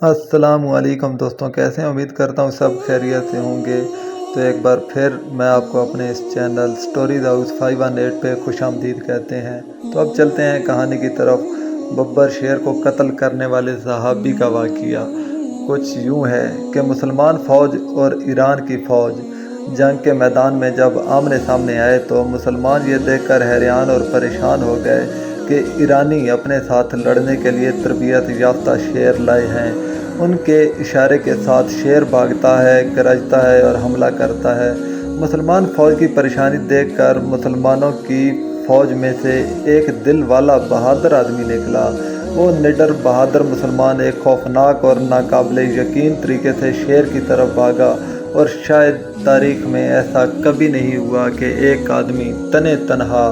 अस्सलाम वालेकुम दोस्तों, कैसे हैं? उम्मीद करता हूँ सब खैरियत से होंगे। तो एक बार फिर मैं आपको अपने इस चैनल स्टोरीज हाउस 518 पे खुशामदीद कहते हैं। तो अब चलते हैं कहानी की तरफ। बब्बर शेर को कत्ल करने वाले सहाबी का वाक़िया कुछ यूँ है कि मुसलमान फ़ौज और ईरान की फ़ौज जंग के मैदान में जब आमने सामने आए तो मुसलमान ये देखकर हैरान और परेशान हो गए कि ईरानी अपने साथ लड़ने के लिए तरबियत याफ्ता शेर लाए हैं। उनके इशारे के साथ शेर भागता है, गरजता है और हमला करता है। मुसलमान फ़ौज की परेशानी देखकर मुसलमानों की फ़ौज में से एक दिल वाला बहादुर आदमी निकला। वो निडर बहादुर मुसलमान एक खौफनाक और नाकाबिले यकीन तरीके से शेर की तरफ भागा, और शायद तारीख़ में ऐसा कभी नहीं हुआ कि एक आदमी तने तनहा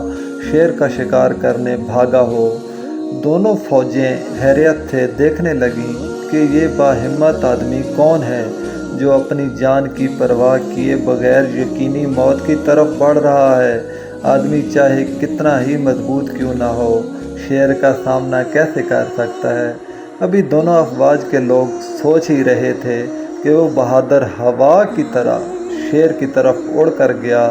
शेर का शिकार करने भागा हो। दोनों फ़ौजें हैरत से देखने लगीं कि ये बाहिम्मत आदमी कौन है जो अपनी जान की परवाह किए बगैर यकीनी मौत की तरफ बढ़ रहा है। आदमी चाहे कितना ही मजबूत क्यों ना हो, शेर का सामना कैसे कर सकता है। अभी दोनों अफवाज के लोग सोच ही रहे थे कि वो बहादुर हवा की तरह शेर की तरफ उड़ कर गया।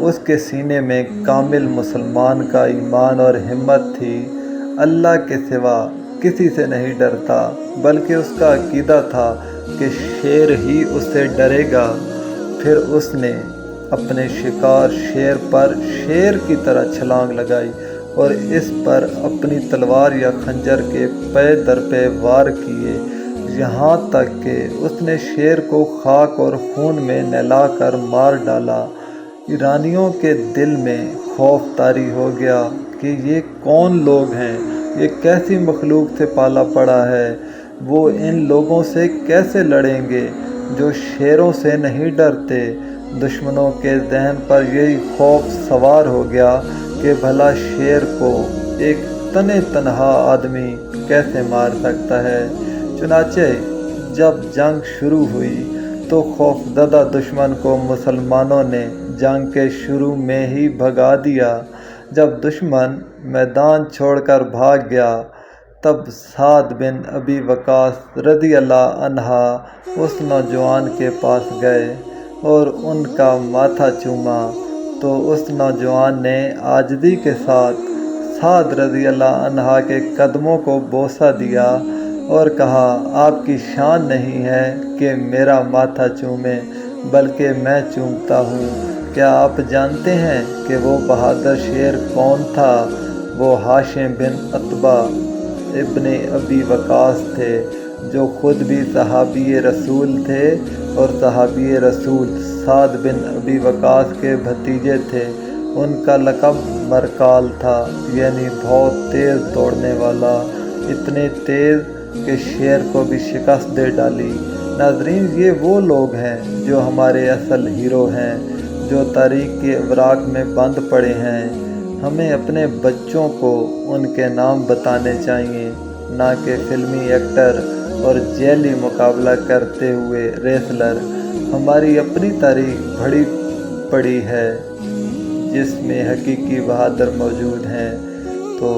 उसके सीने में कामिल मुसलमान का ईमान और हिम्मत थी। अल्लाह के सिवा किसी से नहीं डरता, बल्कि उसका अकीदा था कि शेर ही उससे डरेगा। फिर उसने अपने शिकार शेर पर शेर की तरह छलांग लगाई और इस पर अपनी तलवार या खंजर के पे दर पे वार किए, यहाँ तक कि उसने शेर को खाक और खून में नहलाकर मार डाला। ईरानियों के दिल में खौफ तारी हो गया कि ये कौन लोग हैं, ये कैसी मखलूक से पाला पड़ा है। वो इन लोगों से कैसे लड़ेंगे जो शेरों से नहीं डरते। दुश्मनों के जहन पर यही खौफ सवार हो गया कि भला शेर को एक तने तनहा आदमी कैसे मार सकता है। चुनाचे जब जंग शुरू हुई तो खौफज़दा दुश्मन को मुसलमानों ने जंग के शुरू में ही भगा दिया। जब दुश्मन मैदान छोड़कर भाग गया तब साद बिन अबी वक़ास रज़ी अल्लाह अन्हा उस नौजवान के पास गए और उनका माथा चूमा, तो उस नौजवान ने आजिज़ी के साथ साद रज़ी अल्लाह अन्हा के कदमों को बोसा दिया और कहा, आपकी शान नहीं है कि मेरा माथा चूमे, बल्कि मैं चूमता हूँ। क्या आप जानते हैं कि वो बहादुर शेर कौन था? वो हाशिम बिन अतबा इब्ने अबी वक़ास थे, जो ख़ुद भी सहाबी रसूल थे और सहाबी रसूल साद बिन अबी वक़ास के भतीजे थे। उनका लक़ब मरकाल था, यानी बहुत तेज़ दौड़ने वाला, इतने तेज़ कि शेर को भी शिकस्त दे डाली। नाज़रीन, ये वो लोग हैं जो हमारे असल हीरो हैं, जो तारीख़ के अवराक़ में बंद पड़े हैं। हमें अपने बच्चों को उनके नाम बताने चाहिए, ना कि फ़िल्मी एक्टर और जेली मुकाबला करते हुए रेसलर। हमारी अपनी तारीख़ भरी पड़ी है जिसमें हकीकी बहादुर मौजूद हैं। तो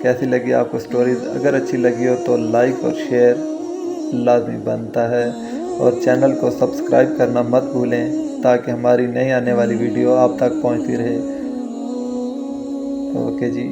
कैसी लगी आपको स्टोरीज़? अगर अच्छी लगी हो तो लाइक और शेयर लाजमी बनता है, और चैनल को सब्सक्राइब करना मत भूलें ताकि हमारी नई आने वाली वीडियो आप तक पहुंचती रहे। ओके जी।